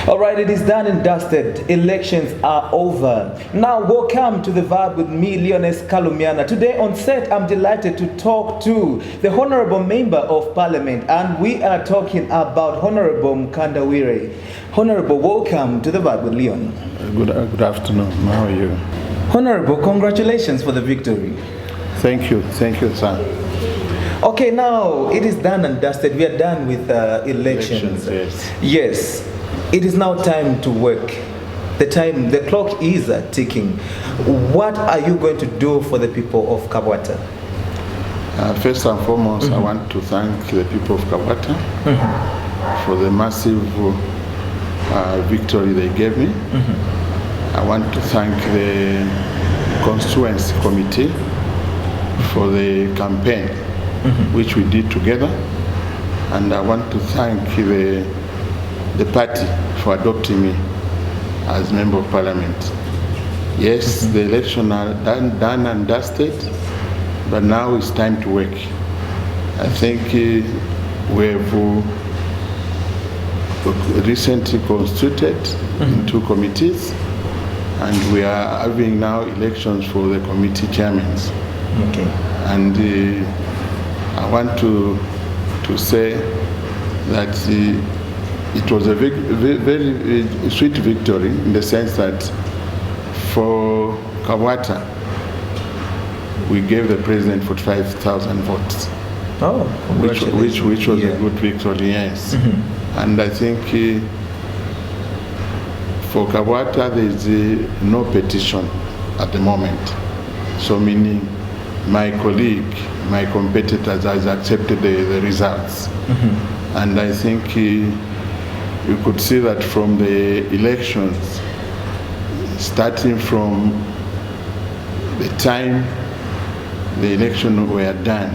All right, it is done and dusted. Elections are over. Now, welcome to The Vibe with me, Leones Kalumiana. Today on set, I'm delighted to talk to the Honorable Member of Parliament, and we are talking about Honorable Mkandawire. Honorable, welcome to The Vibe with Leon. Good afternoon. How are you? Honorable, congratulations for the victory. Thank you, sir. Okay, now it is done and dusted. We are done with elections. Yes. It is now time to work. The clock is ticking. What are you going to do for the people of Kabwata? First and foremost, I want to thank the people of Kabwata for the massive victory they gave me. I want to thank the constituency committee for the campaign which we did together, and I want to thank the party for adopting me as Member of Parliament. Yes, the election are done and dusted, but now it's time to work. I think we have recently constituted in 2 committees, and we are having now elections for the committee chairmen. Okay. And I want to say that it was a very sweet victory, in the sense that for Kabwata, we gave the president 45,000 votes. Oh, which was a good victory, yes. And I think for Kabwata, there is no petition at the moment. So meaning my colleague, my competitors has accepted the results. And I think you could see that from the elections, starting from the time the election were done,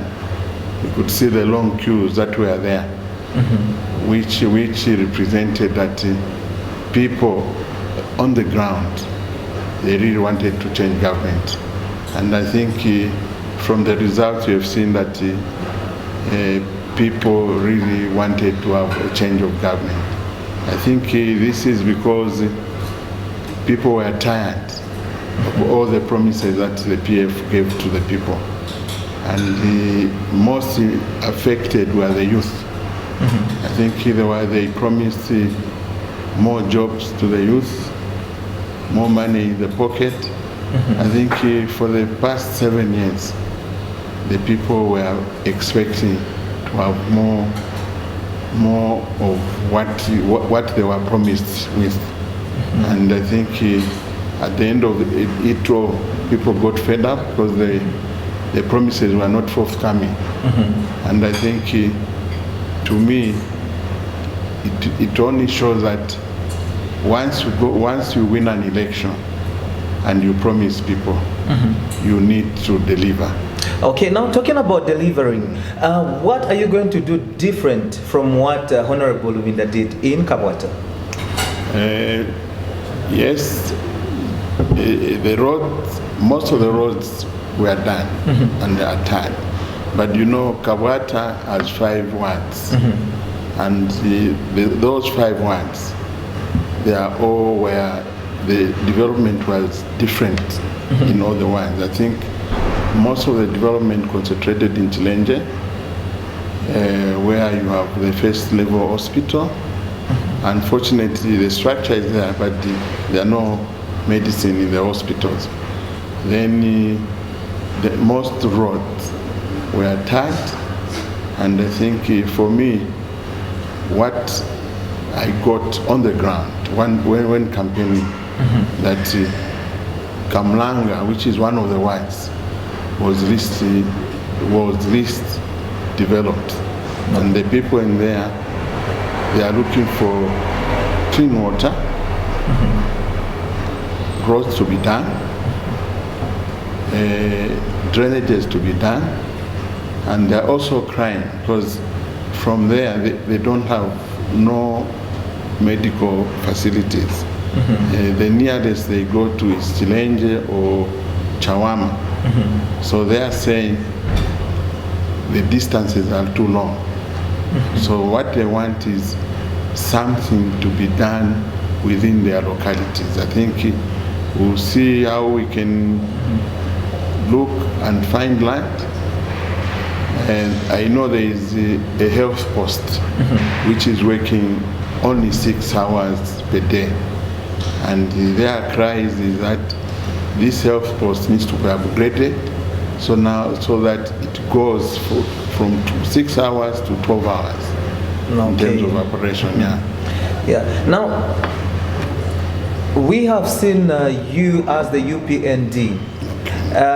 you could see the long queues that were there, which represented that people on the ground, they really wanted to change government. And I think from the results, you have seen that people really wanted to have a change of government. I think this is because people were tired of all the promises that the PF gave to the people. And the most affected were the youth. I think they promised more jobs to the youth, more money in the pocket. I think for the past 7 years, the people were expecting to have more of what they were promised with. And I think at the end of it all, people got fed up because the promises were not forthcoming. And I think to me, it only shows that once you win an election and you promise people, you need to deliver. Okay, now talking about delivering, what are you going to do different from what Honorable Winda did in Kabwata? Yes, the roads, most of the roads were done and they are tied. But you know, Kabwata has 5 wards, and those 5 wards, they are all where the development was different in all the wards. I think most of the development concentrated in Chilenje, where you have the first level hospital. Unfortunately, the structure is there, but there are no medicine in the hospitals. Then most roads were tagged, and I think for me, what I got on the ground when campaigning, that Kamlanga, which is one of the wards, was least developed, and the people in there, they are looking for clean water, roads to be done, drainages to be done, and they're also crying because from there they don't have no medical facilities. The nearest they go to is Chilenje or Chawama. So they are saying the distances are too long. So what they want is something to be done within their localities. I think we'll see how we can look and find land. And I know there is a health post which is working only 6 hours per day. And their cries is that this health post needs to be upgraded so that it goes from 6 hours to 12 hours in terms of operation. Yeah. Now, we have seen you as the UPND.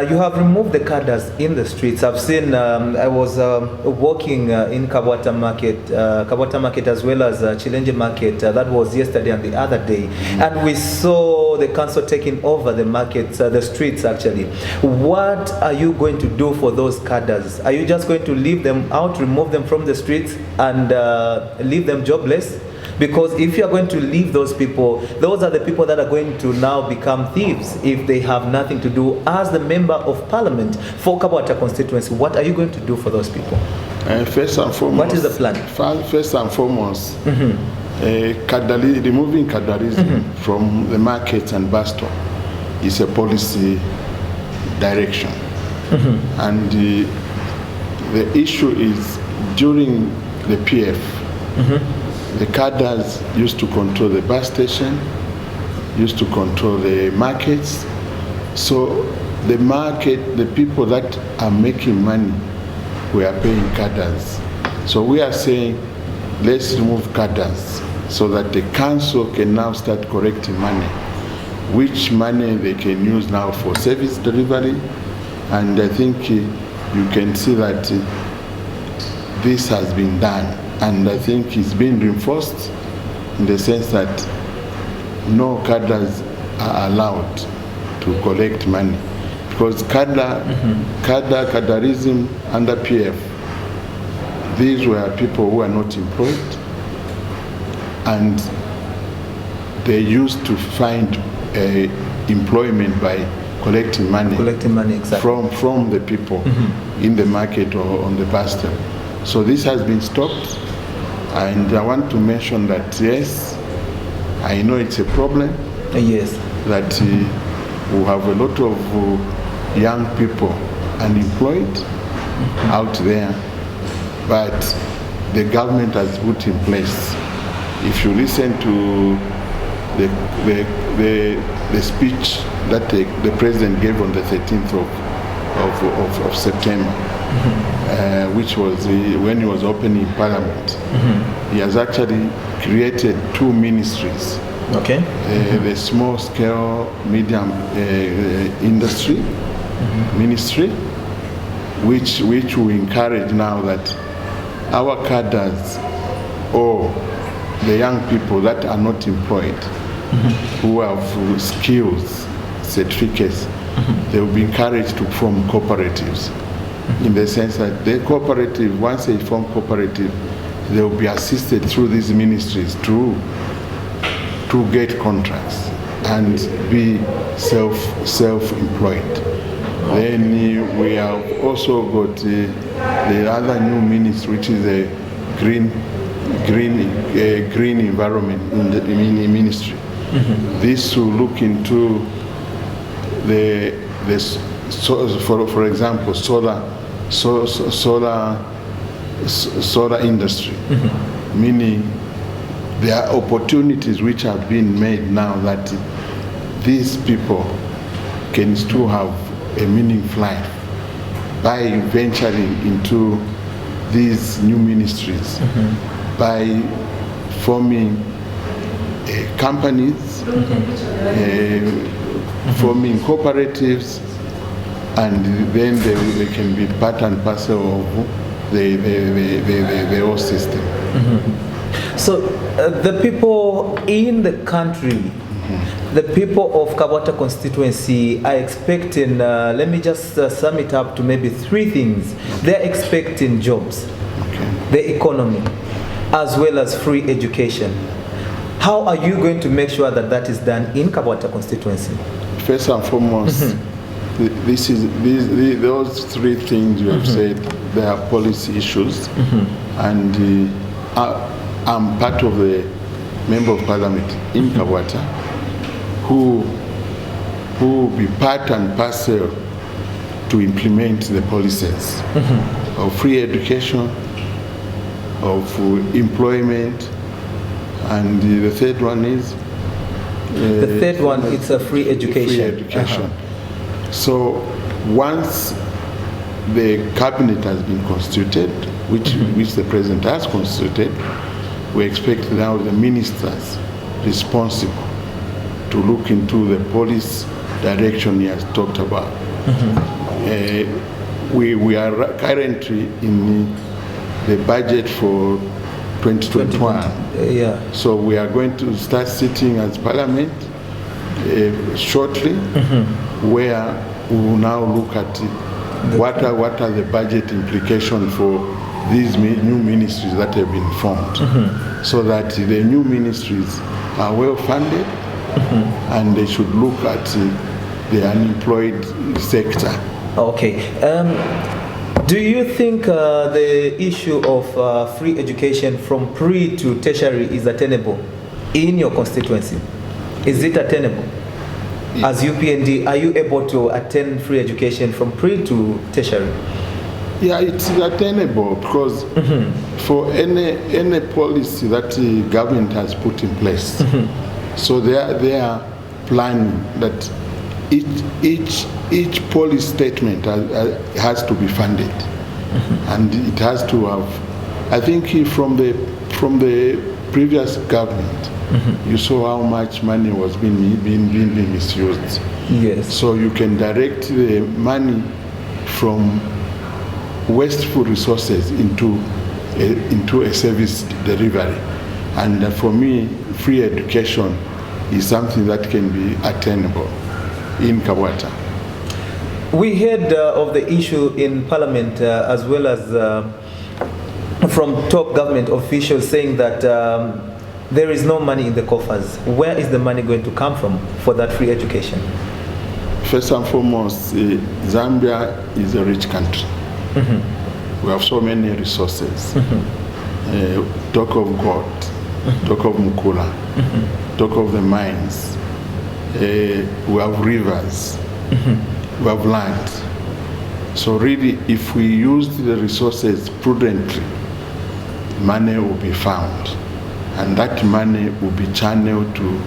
You have removed the cadres in the streets. I've seen, I was walking in Kabwata market as well as Chilenje market. That was yesterday and the other day. And we saw the council taking over the markets, the streets actually. What are you going to do for those cadres? Are you just going to leave them out, remove them from the streets and leave them jobless? Because if you are going to leave those people, those are the people that are going to now become thieves if they have nothing to do. As the member of parliament for Kabwata constituency, what are you going to do for those people? First and foremost, what is the plan? First and foremost, removing cadarism from the markets and bus stop is a policy direction. And the issue is during the PF, the cadres used to control the bus station, used to control the markets. So the market, the people that are making money, we are paying cadres. So we are saying, let's remove cadres so that the council can now start collecting money, which money they can use now for service delivery. And I think you can see that this has been done. And I think it's been reinforced in the sense that no cadres are allowed to collect money. Because cadarism under PF, these were people who are not employed and they used to find employment by collecting money, exactly, from the people in the market or on the bus stop. So this has been stopped. And I want to mention that, yes, I know it's a problem. Yes. That we have a lot of young people unemployed out there, but the government has put in place. If you listen to the speech that the president gave on the 13th of September, which was when he was opening Parliament, he has actually created 2 ministries. Okay. The small scale medium industry ministry, which we encourage now that our cadres or the young people that are not employed, who have skills, certificates, they will be encouraged to form cooperatives. In the sense that the cooperative, once they form cooperative, they will be assisted through these ministries to get contracts and be self-employed. Then we have also got the other new ministry, which is the green environment in the ministry. This will look into for example, solar industry, meaning there are opportunities which have been made now that these people can still have a meaningful life by venturing into these new ministries, by forming companies, forming cooperatives, and then they can be part and parcel of the whole system. So the people in the country, the people of Kabwata constituency are expecting, let me just sum it up to maybe 3 things. They're expecting jobs, the economy, as well as free education. How are you going to make sure that that is done in Kabwata constituency? First and foremost, those 3 things you have said, they are policy issues, and I'm part of the member of parliament in Kabwata who will be part and parcel to implement the policies of free education, of employment, and the third one is? The third one, it's a free education. Free education. So once the cabinet has been constituted, which the president has constituted, we expect now the ministers responsible to look into the policy direction he has talked about. We are currently in the budget for 2021. So we are going to start sitting as parliament shortly, where we will now look at what are the budget implications for these new ministries that have been formed, so that the new ministries are well funded, and they should look at the unemployed sector. Okay. Do you think the issue of free education from pre to tertiary is attainable in your constituency? Is it attainable? As UPND, are you able to attain free education from pre to tertiary? Yeah, it's attainable because for any policy that the government has put in place, so they are planning that each policy statement has to be funded, and it has to have. I think from the previous government, you saw how much money was being misused. Yes. So you can direct the money from wasteful resources into a service delivery, and for me, free education is something that can be attainable in Kabwata. We heard of the issue in Parliament as well as from top government officials saying that there is no money in the coffers. Where is the money going to come from for that free education? First and foremost, Zambia is a rich country. We have so many resources. Talk of gold, talk of mukula, talk of the mines. We have rivers, we have land. So really, if we use the resources prudently, money will be found, and that money will be channeled to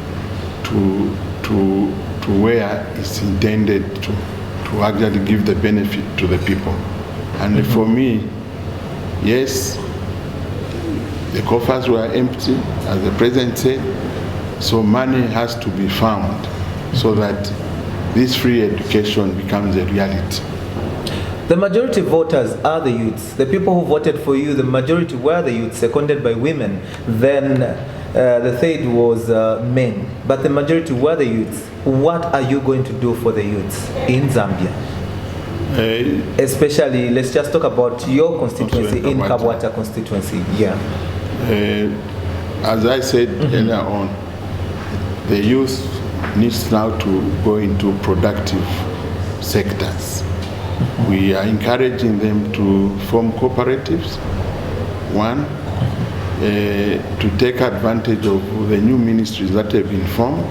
where it's intended to actually give the benefit to the people. And for me, yes, the coffers were empty, as the president said, so money has to be found so that this free education becomes a reality. The majority voters are the youths. The people who voted for you, the majority were the youths, seconded by women. Then the third was men, but the majority were the youths. What are you going to do for the youths in Zambia? Especially, let's just talk about your constituency in Kabwata constituency. Yeah. As I said earlier on, the youth needs now to go into productive sectors. We are encouraging them to form cooperatives, one, to take advantage of the new ministries that have been formed,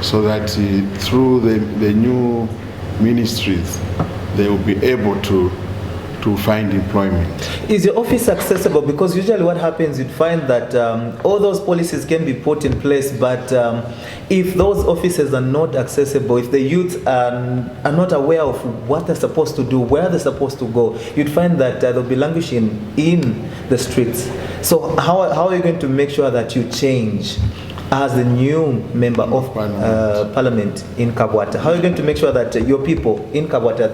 so that through the new ministries, they will be able to find employment. Is your office accessible? Because usually what happens, you'd find that all those policies can be put in place, but if those offices are not accessible, if the youth are not aware of what they're supposed to do, where they're supposed to go, you'd find that they'll be languishing in the streets. So how are you going to make sure that you change as the new member of parliament in Kabwata? How are you going to make sure that your people in Kabwata,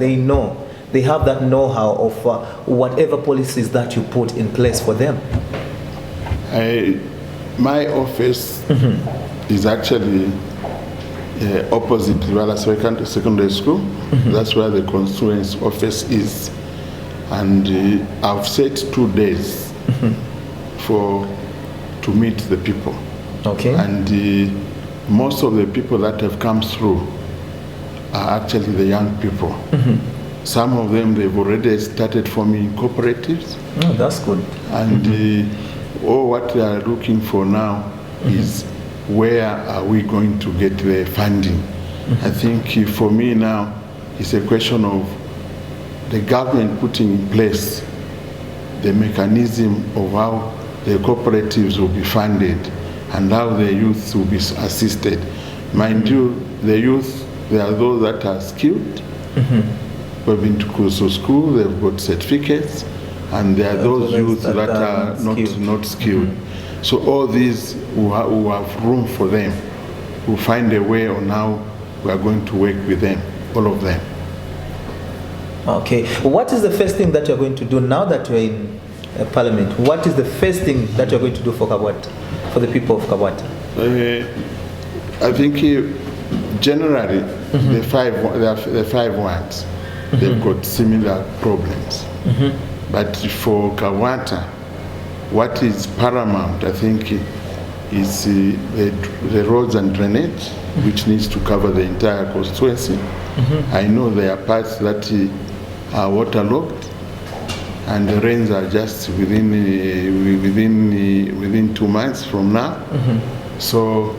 they have that know-how of whatever policies that you put in place for them? My office is actually opposite Wala Secondary School. That's where the constituency office is. And I've set 2 days to meet the people. Okay. And most of the people that have come through are actually the young people. Some of them, they've already started forming cooperatives. Oh, that's good. And what they are looking for now is where are we going to get the funding? I think for me now, it's a question of the government putting in place the mechanism of how the cooperatives will be funded and how the youth will be assisted. Mind you, the youth, there are those that are skilled, who have been to Kuso school, they've got certificates, and there are those youth that are not skilled. So all these who have room for them, who find a way on how we are going to work with them, all of them. Okay. What is the first thing that you're going to do now that you're in Parliament? What is the first thing that you're going to do for Kabwata, for the people of Kabwata? I think generally the five ones, they've got similar problems. But for Kabwata, what is paramount, I think, is the roads and drainage, which needs to cover the entire constituency. I know there are parts that are waterlogged, and the rains are just within 2 months from now. So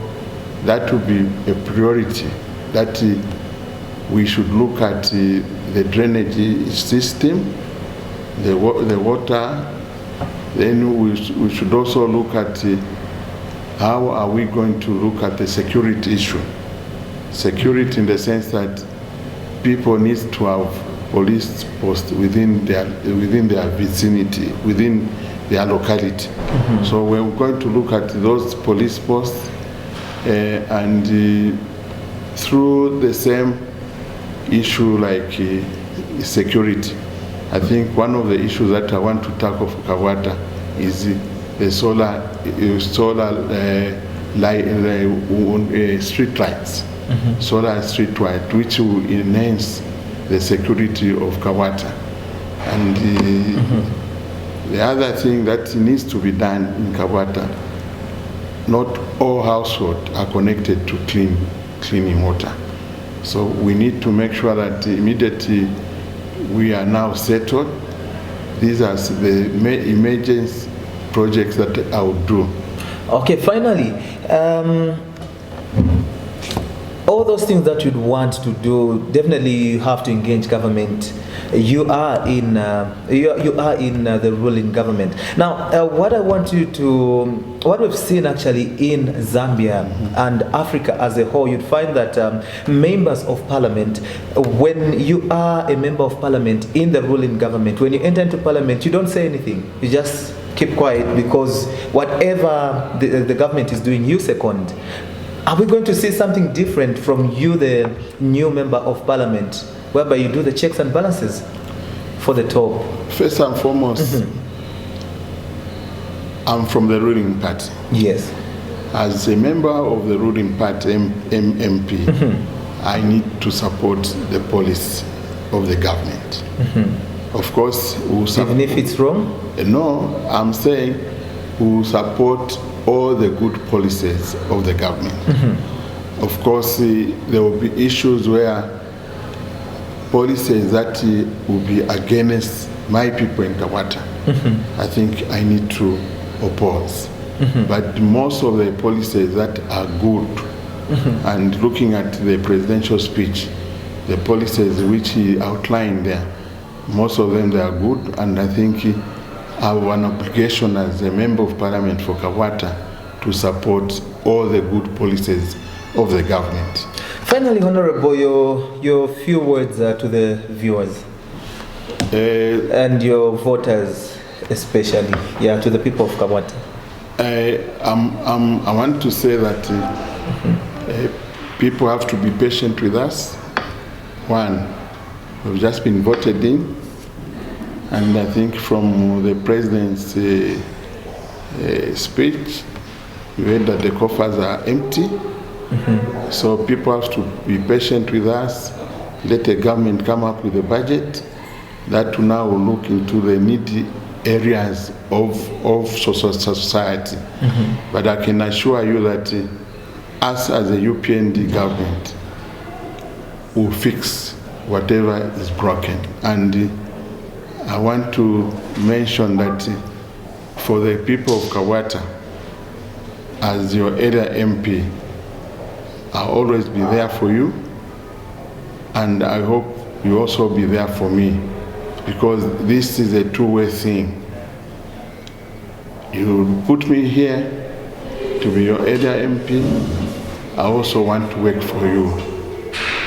that would be a priority, that we should look at the drainage system, the water. Then we should also look at how are we going to look at the security issue. Security in the sense that people need to have police posts within their vicinity, within their locality. So we're going to look at those police posts and through the same issue like security. I think one of the issues that I want to tackle for Kabwata is the solar street lights, solar street light, which will enhance the security of Kabwata. And the other thing that needs to be done in Kabwata, not all households are connected to cleaning water. So we need to make sure that immediately we are now settled. These are the emergency projects that I would do. Okay, finally, all those things that you'd want to do, definitely you have to engage government. You are in the ruling government. Now, what we've seen actually in Zambia and Africa as a whole, you'd find that members of parliament, when you are a member of parliament in the ruling government, when you enter into parliament, you don't say anything. You just keep quiet, because whatever the government is doing, you second. Are we going to see something different from you, the new member of parliament, whereby you do the checks and balances for the top? First and foremost, I'm from the ruling party. Yes. As a member of the ruling party, MP, I need to support the policy of the government. Of course, even if it's wrong? No, I'm saying we support all the good policies of the government. Of course, there will be issues where policies that will be against my people in Kabwata, I think I need to oppose. But most of the policies that are good, and looking at the presidential speech, the policies which he outlined there, most of them they are good, and I think I have an obligation as a member of parliament for Kabwata to support all the good policies of the government. Finally, Honorable, your few words to the viewers and your voters, especially, to the people of Kabwata. I want to say that people have to be patient with us. One, we've just been voted in, and I think from the president's speech, you heard that the coffers are empty. So people have to be patient with us. Let the government come up with a budget that now will look into the needy areas of society. But I can assure you that us as a UPND government will fix whatever is broken. And I want to mention that for the people of Kabwata, as your elder MP, I'll always be there for you, and I hope you also be there for me, because this is a two-way thing. You put me here to be your elder MP. I also want to work for you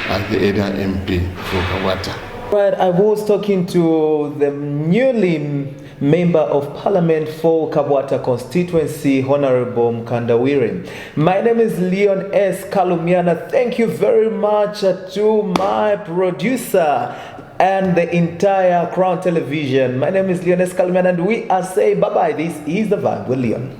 as the elder MP for Kabwata. Right, I was talking to the newly Member of Parliament for Kabwata constituency, Honorable Mkandawire. My name is Leon S. Kalumiana. Thank you very much to my producer and the entire Crown Television. My name is Leon S. Kalumiana, and we are saying bye-bye. This is The Vibe with Leon.